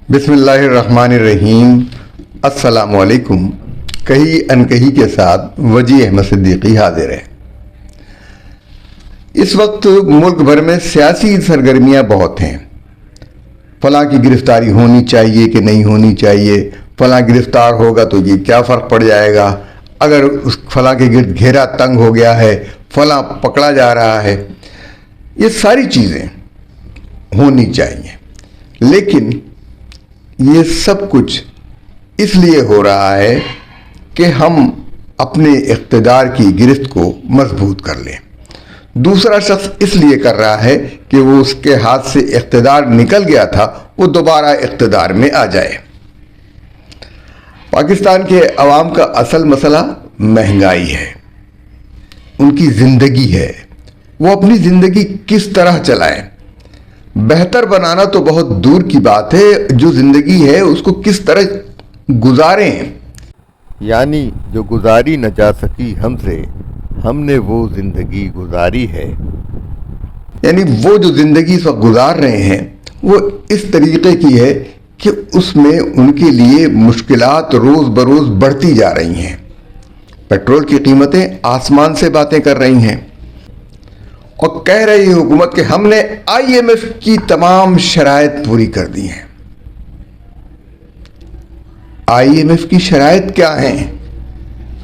बिस्मिल्लाहिर्रहमानिर्रहीम। अस्सलामुअलैकुम। कही अनकही के साथ वजी अहमद सिद्दीकी हाजिर है। इस वक्त मुल्क भर में सियासी सरगर्मियां बहुत हैं। फलां की गिरफ्तारी होनी चाहिए कि नहीं होनी चाहिए, फलां गिरफ्तार होगा तो ये क्या फ़र्क पड़ जाएगा, अगर उस फलां के गिर्द घेरा तंग हो गया है, फलां पकड़ा जा रहा है। ये सारी चीज़ें होनी चाहिए, लेकिन ये सब कुछ इसलिए हो रहा है कि हम अपने इक़्तिदार की गिरफ्त को मजबूत कर लें। दूसरा शख्स इसलिए कर रहा है कि वो उसके हाथ से इक़्तिदार निकल गया था, वो दोबारा इक़्तिदार में आ जाए। पाकिस्तान के अवाम का असल मसला महंगाई है, उनकी ज़िंदगी है। वो अपनी ज़िंदगी किस तरह चलाएं। बेहतर बनाना तो बहुत दूर की बात है, जो ज़िंदगी है उसको किस तरह गुजारें। यानी जो गुजारी न जा सकी हमसे, हमने वो ज़िंदगी गुजारी है। यानी वो जो ज़िंदगी इस वक्त गुजार रहे हैं वो इस तरीके की है कि उसमें उनके लिए मुश्किलात रोज़ बरोज़ बढ़ती जा रही हैं। पेट्रोल की कीमतें आसमान से बातें कर रही हैं और कह रही है हुकूमत कि हमने IMF की तमाम शराइत पूरी कर दी हैं। IMF की शराइत क्या हैं,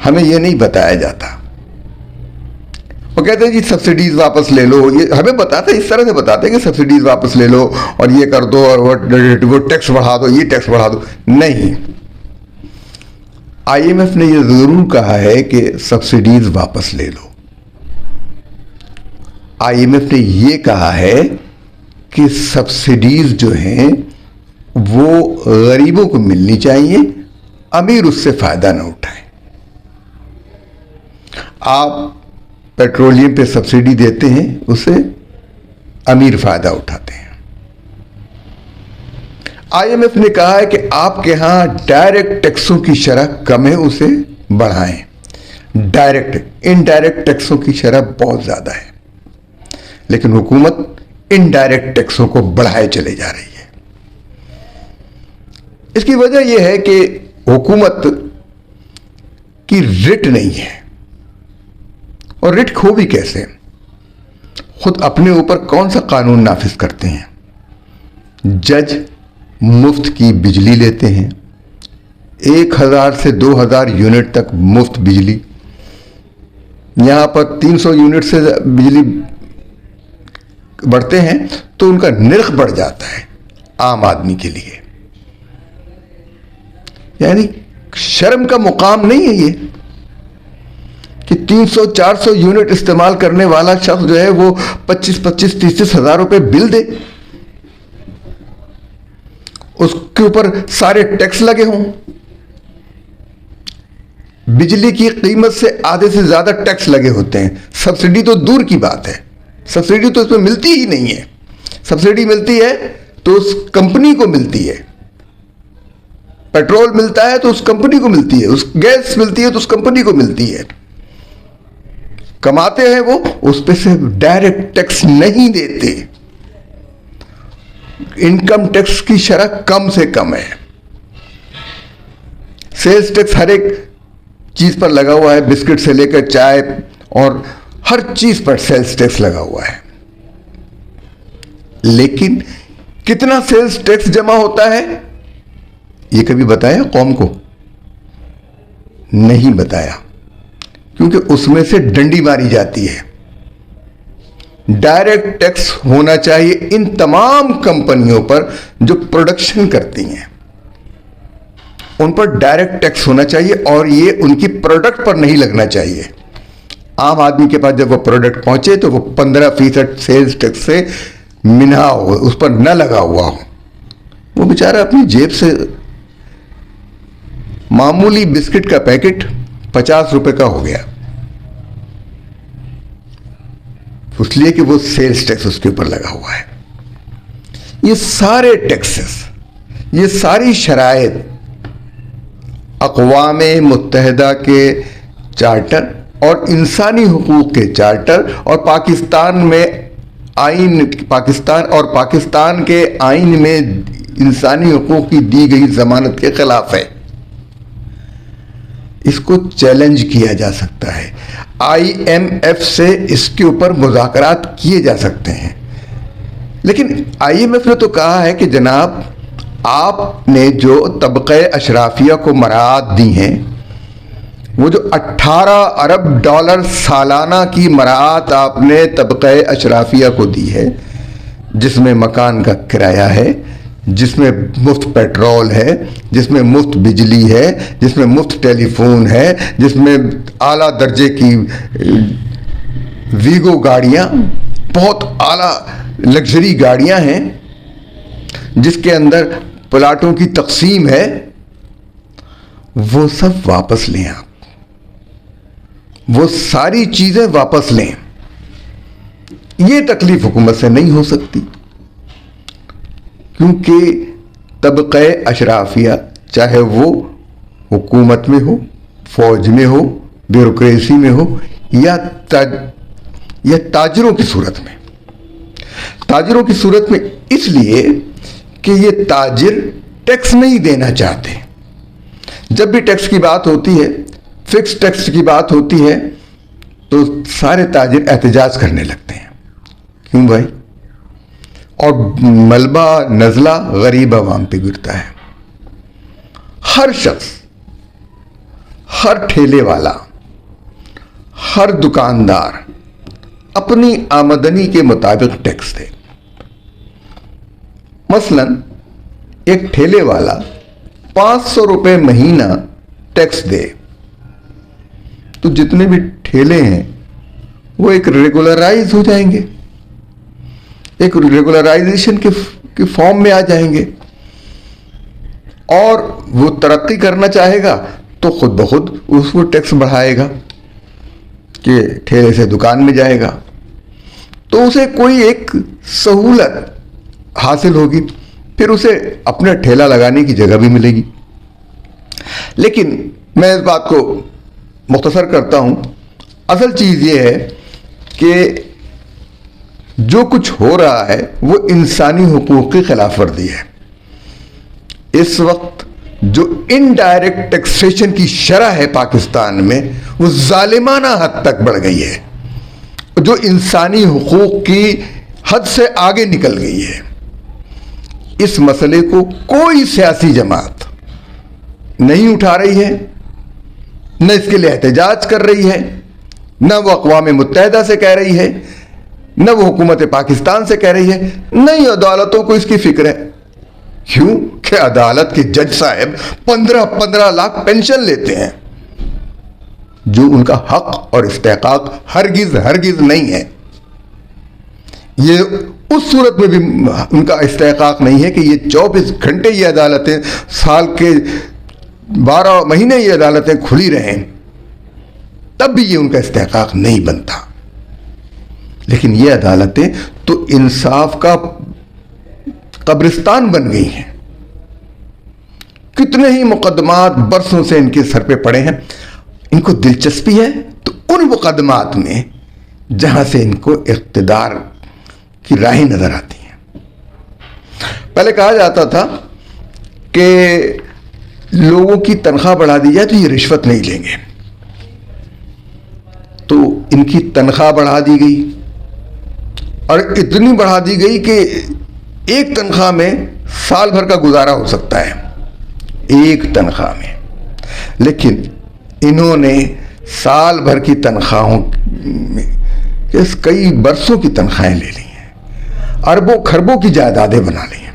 हमें यह नहीं बताया जाता। वो कहते हैं जी सब्सिडीज वापस ले लो, ये हमें बताते इस तरह से बताते हैं कि सब्सिडीज वापस ले लो और ये कर दो और वो टैक्स बढ़ा दो, ये टैक्स बढ़ा दो। नहीं, IMF ने यह जरूर कहा है कि सब्सिडीज वापस ले लो। IMF ने यह कहा है कि सब्सिडीज जो हैं वो गरीबों को मिलनी चाहिए, अमीर उससे फायदा न उठाए। आप पेट्रोलियम पे सब्सिडी देते हैं, उससे अमीर फायदा उठाते हैं। IMF ने कहा है कि आपके यहां डायरेक्ट टैक्सों की शरह कम है, उसे बढ़ाएं। डायरेक्ट इनडायरेक्ट टैक्सों की शरह बहुत ज्यादा है, लेकिन हुकूमत इनडायरेक्ट टैक्सों को बढ़ाए चले जा रही है। इसकी वजह यह है कि हुकूमत की रिट नहीं है। और रिट खो भी कैसे, खुद अपने ऊपर कौन सा कानून नाफिज करते हैं। जज मुफ्त की बिजली लेते हैं, 1000 से 2000 यूनिट तक मुफ्त बिजली। यहां पर 300 यूनिट से बिजली बढ़ते हैं तो उनका निर्ख बढ़ जाता है आम आदमी के लिए। यानी शर्म का मुकाम नहीं है ये कि 300-400 यूनिट इस्तेमाल करने वाला शख्स जो है वो 25-30 हज़ार रुपए बिल दे, उसके ऊपर सारे टैक्स लगे हों। बिजली की कीमत से आधे से ज्यादा टैक्स लगे होते हैं। सब्सिडी तो दूर की बात है, सब्सिडी तो इसमें मिलती ही नहीं है। सब्सिडी मिलती है तो उस कंपनी को मिलती है, पेट्रोल मिलता है तो उस कंपनी को मिलती है, उस गैस मिलती है तो उस कंपनी को मिलती है। कमाते हैं वो, उस पे से डायरेक्ट टैक्स नहीं देते। इनकम टैक्स की शरह कम से कम है। सेल्स टैक्स हर एक चीज पर लगा हुआ है, बिस्किट से लेकर चाय और हर चीज पर सेल्स टैक्स लगा हुआ है। लेकिन कितना सेल्स टैक्स जमा होता है ये कभी बताया कौम को? नहीं बताया, क्योंकि उसमें से डंडी मारी जाती है। डायरेक्ट टैक्स होना चाहिए इन तमाम कंपनियों पर जो प्रोडक्शन करती हैं, उन पर डायरेक्ट टैक्स होना चाहिए और ये उनकी प्रोडक्ट पर नहीं लगना चाहिए। आम आदमी के पास जब वो प्रोडक्ट पहुंचे तो वो 15% सेल्स टैक्स से मिना हो, उस पर न लगा हुआ हो। वो बेचारा अपनी जेब से मामूली बिस्किट का पैकेट 50 रुपए का हो गया, इसलिए कि वो सेल्स टैक्स उसके ऊपर लगा हुआ है। ये सारे टैक्सेस, ये सारी शराइत अक़वाम मुत्तहिदा के चार्टर और इंसानी हुकूक के चार्टर और पाकिस्तान में आइन, पाकिस्तान और पाकिस्तान के आइन में इंसानी हुकूक की दी गई जमानत के खिलाफ है। इसको चैलेंज किया जा सकता है। IMF से इसके ऊपर मुज़ाकरात किए जा सकते हैं, लेकिन IMF ने तो कहा है कि जनाब, आपने जो तबक़े अशराफिया को मराहत दी हैं, वो जो 18 अरब डॉलर सालाना की मराहत आपने तबक़े अशराफिया को दी है, जिसमें मकान का किराया है, जिसमें मुफ्त पेट्रोल है, जिसमें मुफ्त बिजली है, जिसमें मुफ्त टेलीफोन है, जिसमें आला दर्जे की वीगो गाड़ियाँ, बहुत आला लग्जरी गाड़ियाँ हैं, जिसके अंदर प्लाटों की तकसीम है, वो सब वापस लें आप। वो सारी चीज़ें वापस लें। ये तकलीफ हुकूमत से नहीं हो सकती, क्योंकि तबक़े अशराफिया, चाहे वो हुकूमत में हो, फौज में हो, ब्यूरोक्रेसी में हो, या ताजरों की सूरत में। ताजरों की सूरत में इसलिए कि ये ताजिर टैक्स नहीं देना चाहते। जब भी टैक्स की बात होती है, फिक्स टैक्स की बात होती है, तो सारे ताजिर एहतजाज करने लगते हैं। क्यों भाई? और मलबा नज़ला गरीब आवाम पे गिरता है। हर शख्स, हर ठेले वाला, हर दुकानदार अपनी आमदनी के मुताबिक टैक्स दे। मसलन एक ठेले वाला 500 रुपये महीना टैक्स दे, तो जितने भी ठेले हैं वो एक रेगुलराइज हो जाएंगे, एक रेगुलराइजेशन के फॉर्म में आ जाएंगे। और वो तरक्की करना चाहेगा तो खुद ब खुद उसको टैक्स बढ़ाएगा कि ठेले से दुकान में जाएगा, तो उसे कोई एक सहूलत हासिल होगी, फिर उसे अपना ठेला लगाने की जगह भी मिलेगी। लेकिन मैं इस बात को मुख्तसर करता हूं। असल चीज़ ये है कि जो कुछ हो रहा है वो इंसानी हुकूक की खिलाफ वर्जी है। इस वक्त जो इनडायरेक्ट टैक्सेशन की शरह है पाकिस्तान में, वो जालिमाना हद तक बढ़ गई है, जो इंसानी हुकूक की हद से आगे निकल गई है। इस मसले को कोई सियासी जमात नहीं उठा रही है, न इसके लिए एहतजाज कर रही है, न वो अक़वाम मुत्तहिदा से कह रही है, न वो हुकूमत पाकिस्तान से कह रही है, न ही अदालतों को इसकी फिक्र है। क्यों कि अदालत के जज साहब 15-15 लाख पेंशन लेते हैं, जो उनका हक और इस्तेहकाक हरगिज नहीं है। ये उस सूरत में भी उनका इस्तेहकाक नहीं है कि ये 24 घंटे ये अदालतें, साल के 12 महीने ये अदालतें खुली रहें, तब भी ये उनका इस्तेहकाक नहीं बनता। लेकिन ये अदालतें तो इंसाफ का कब्रिस्तान बन गई हैं। कितने ही मुकदमात बरसों से इनके सर पे पड़े हैं। इनको दिलचस्पी है तो उन मुकदमात में जहां से इनको इख्तिदार की राहें नजर आती हैं। पहले कहा जाता था कि लोगों की तनख्वाह बढ़ा दी जाए तो ये रिश्वत नहीं लेंगे, तो इनकी तनख्वाह बढ़ा दी गई, और इतनी बढ़ा दी गई कि एक तनख्वाह में साल भर का गुजारा हो सकता है, एक तनख्वाह में। लेकिन इन्होंने साल भर की तनख्वाहों में कई बरसों की तनख्वाहें ले ली हैं, अरबों खरबों की जायदादें बना ली हैं।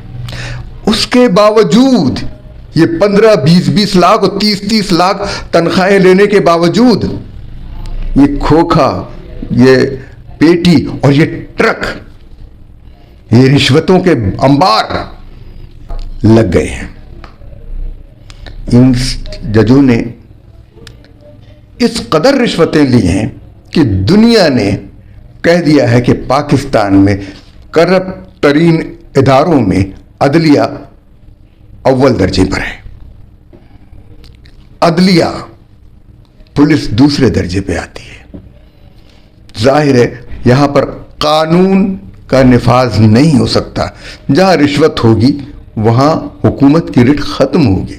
उसके बावजूद ये 15-20 लाख और 30-30 लाख तनख्वाहें लेने के बावजूद ये खोखा, ये पेटी और ये ट्रक, ये रिश्वतों के अंबार लग गए हैं। इन जजों ने इस कदर रिश्वतें ली हैं कि दुनिया ने कह दिया है कि पाकिस्तान में करप्ट तरीन इदारों में अदलिया अव्वल दर्जे पर है, अदलिया पुलिस दूसरे दर्जे पे आती है। जाहिर है यहां पर कानून का निफाज नहीं हो सकता। जहां रिश्वत होगी वहां हुकूमत की रिट खत्म होगी।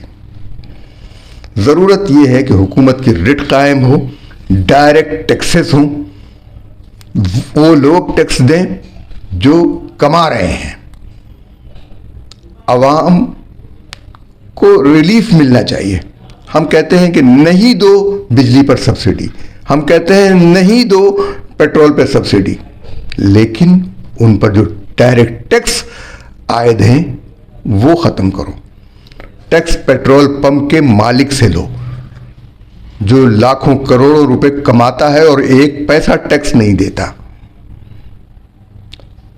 जरूरत यह है कि हुकूमत की रिट कायम हो, डायरेक्ट टैक्सेस हों, वो लोग टैक्स दें जो कमा रहे हैं, अवाम को रिलीफ मिलना चाहिए। हम कहते हैं कि नहीं दो बिजली पर सब्सिडी, हम कहते हैं नहीं दो पेट्रोल पर सब्सिडी, लेकिन उन पर जो डायरेक्ट टैक्स आयद हैं वो खत्म करो। टैक्स पेट्रोल पंप के मालिक से लो जो लाखों करोड़ों रुपए कमाता है और एक पैसा टैक्स नहीं देता।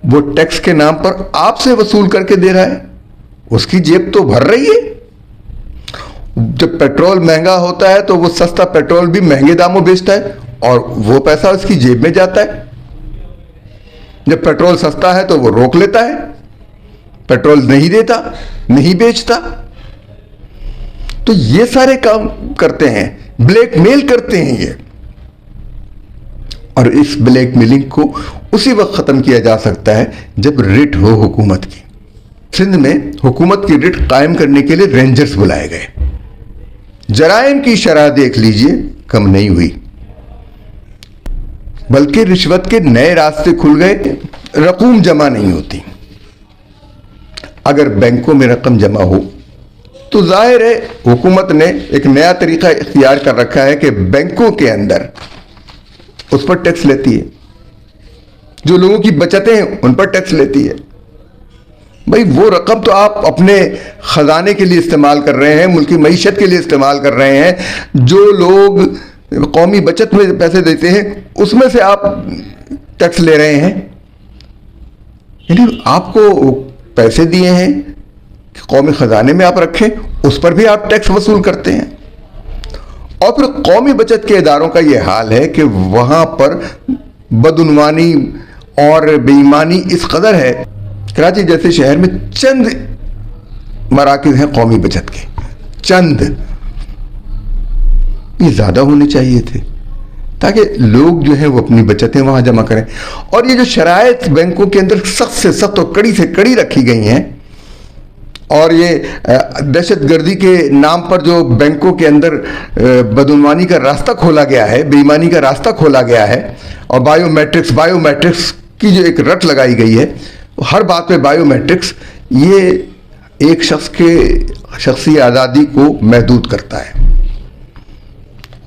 वो टैक्स के नाम पर आपसे वसूल करके दे रहा है, उसकी जेब तो भर रही है। जब पेट्रोल महंगा होता है तो वो सस्ता पेट्रोल भी महंगे दामों बेचता है और वो पैसा उसकी जेब में जाता है। जब पेट्रोल सस्ता है तो वो रोक लेता है, पेट्रोल नहीं देता, नहीं बेचता। तो ये सारे काम करते हैं, ब्लैकमेल करते हैं ये। और इस ब्लैकमेलिंग को उसी वक्त खत्म किया जा सकता है जब रिट हो हुकूमत की। सिंध में हुकूमत की रिट कायम करने के लिए रेंजर्स बुलाए गए। जराइम की शरह देख लीजिए, कम नहीं हुई, बल्कि रिश्वत के नए रास्ते खुल गए, रकूम जमा नहीं होती। अगर बैंकों में रकम जमा हो तो जाहिर है हुकूमत ने एक नया तरीका इख्तियार कर रखा है कि बैंकों के अंदर उस पर टैक्स लेती है, जो लोगों की बचतें हैं उन पर टैक्स लेती है। भाई वो रकम तो आप अपने खजाने के लिए इस्तेमाल कर रहे हैं, मुल्की मईशत के लिए इस्तेमाल कर रहे हैं। जो लोग कौमी बचत में पैसे देते हैं उसमें से आप टैक्स ले रहे हैं। यानी आपको पैसे दिए हैं कि कौमी खजाने में आप रखें, उस पर भी आप टैक्स वसूल करते हैं। और फिर कौमी बचत के इदारों का यह हाल है कि वहां पर बदउनवानी और बेईमानी इस कदर है। कराची जैसे शहर में चंद मराकिज हैं कौमी बचत के, चंद, ये ज्यादा होने चाहिए थे ताकि लोग जो है वो अपनी बचतें वहां जमा करें। और ये जो शराइत बैंकों के अंदर सख्त से सख्त और कड़ी से कड़ी रखी गई हैं, और ये दहशतगर्दी के नाम पर जो बैंकों के अंदर बदउनवानी का रास्ता खोला गया है, बेईमानी का रास्ता खोला गया है, और बायोमेट्रिक्स की जो एक रट लगाई गई है, हर बात पे बायोमेट्रिक्स, ये एक शख्स के शख्सी आज़ादी को महदूद करता है।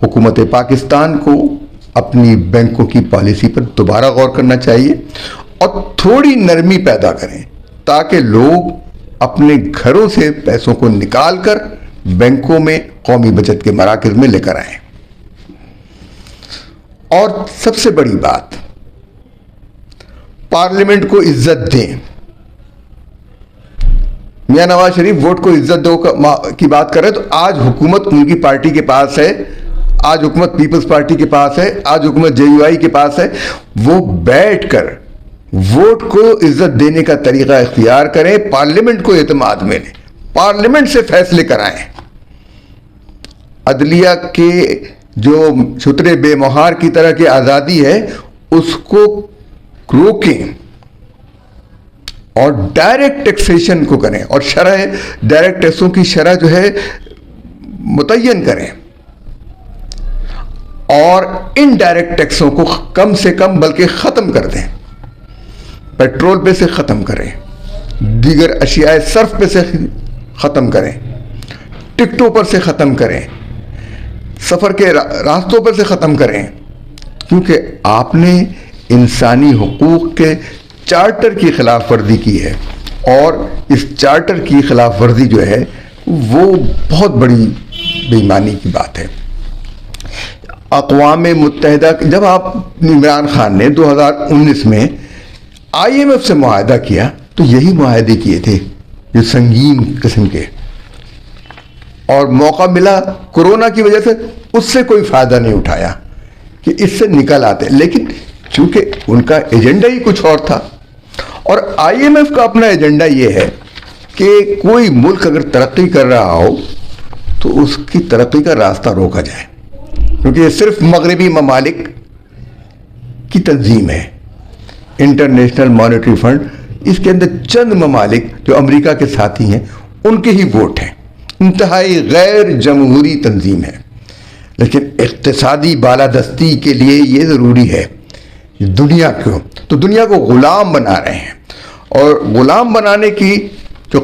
हुकूमत पाकिस्तान को अपनी बैंकों की पॉलिसी पर दोबारा गौर करना चाहिए और थोड़ी नरमी पैदा करें ताकि लोग अपने घरों से पैसों को निकालकर बैंकों में कौमी बचत के मराकज़ में लेकर आए। और सबसे बड़ी बात, पार्लियामेंट को इज्जत दें। मियां नवाज शरीफ वोट को इज्जत दो की बात कर रहे हैं, तो आज हुकूमत उनकी पार्टी के पास है, आज हुकूमत पीपल्स पार्टी के पास है, आज हुकूमत JUI के पास है। वो बैठकर वोट को इज्जत देने का तरीका इख्तियार करें, पार्लियामेंट को एतमाद में लें, पार्लियामेंट से फैसले कराएं। अदलिया के जो छुतरे बेमोहार की तरह की आज़ादी है उसको रोकें और डायरेक्ट टैक्सेशन को करें और शरह, डायरेक्ट टैक्सों की शरह जो है मुतय्यन करें और इनडायरेक्ट टैक्सों को कम से कम बल्कि ख़त्म कर दें। पेट्रोल पे से ख़त्म करें, दीगर अशियाए सर्फ पे से ख़त्म करें, टिकटों पर से ख़त्म करें, सफ़र के रास्तों पर से ख़त्म करें, क्योंकि आपने इंसानी हुकूक के चार्टर की खिलाफ वर्जी की है और इस चार्टर की खिलाफ वर्जी जो है वो बहुत बड़ी बेईमानी की बात है। अक़वाम मुत्तहिदा, जब आप इमरान खान ने 2019 में IMF से मुआहदा किया तो यही मुआहदे किए थे जो संगीन किस्म के, और मौका मिला कोरोना की वजह से उससे कोई फायदा नहीं उठाया कि इससे निकल आते, लेकिन चूंकि उनका एजेंडा ही कुछ और था। और IMF का अपना एजेंडा यह है कि कोई मुल्क अगर तरक्की कर रहा हो तो उसकी तरक्की का रास्ता रोका जाए, क्योंकि ये सिर्फ मगरबी ममालिक की तंजीम है। इंटरनेशनल मॉनेटरी फंड इसके अंदर चंद ममालिक जो अमेरिका के साथी हैं उनके ही वोट हैं। इंतहाई गैर जमहूरी तंजीम है, लेकिन इक्तिसादी बालादस्ती के लिए ये ज़रूरी है दुनिया को ग़ुलाम बना रहे हैं। और ग़ुलाम बनाने की जो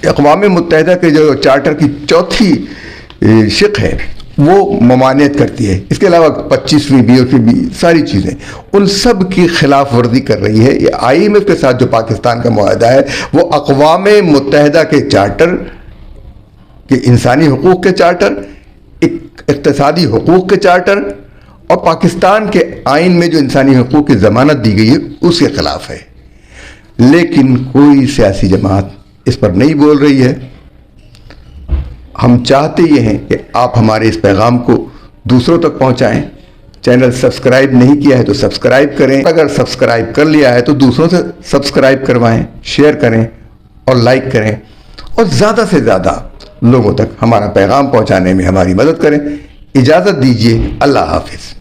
अक़वाम मुत्तहिदा के जो चार्टर की चौथी शिक़ है वो ममानियत करती है। इसके अलावा 25वीं 20वीं सारी चीज़ें उन सब की खिलाफ वर्जी कर रही है। ये IMF के साथ जो पाकिस्तान का मुआहदा है वो अक़वाम मुत्तहिदा के चार्टर के इंसानी हुकूक़ के चार्टर, इक़्तिसादी हुकूक़ के चार्टर और पाकिस्तान के आइन में जो इंसानी हुकूक़ की ज़मानत दी गई है उसके ख़िलाफ़ है। लेकिन कोई सियासी जमात इस पर नहीं बोल रही है। हम चाहते ये हैं कि आप हमारे इस पैगाम को दूसरों तक पहुंचाएं। चैनल सब्सक्राइब नहीं किया है तो सब्सक्राइब करें, अगर सब्सक्राइब कर लिया है तो दूसरों से सब्सक्राइब करवाएं, शेयर करें और लाइक करें और ज़्यादा से ज़्यादा लोगों तक हमारा पैगाम पहुंचाने में हमारी मदद करें। इजाज़त दीजिए। अल्लाह हाफिज़।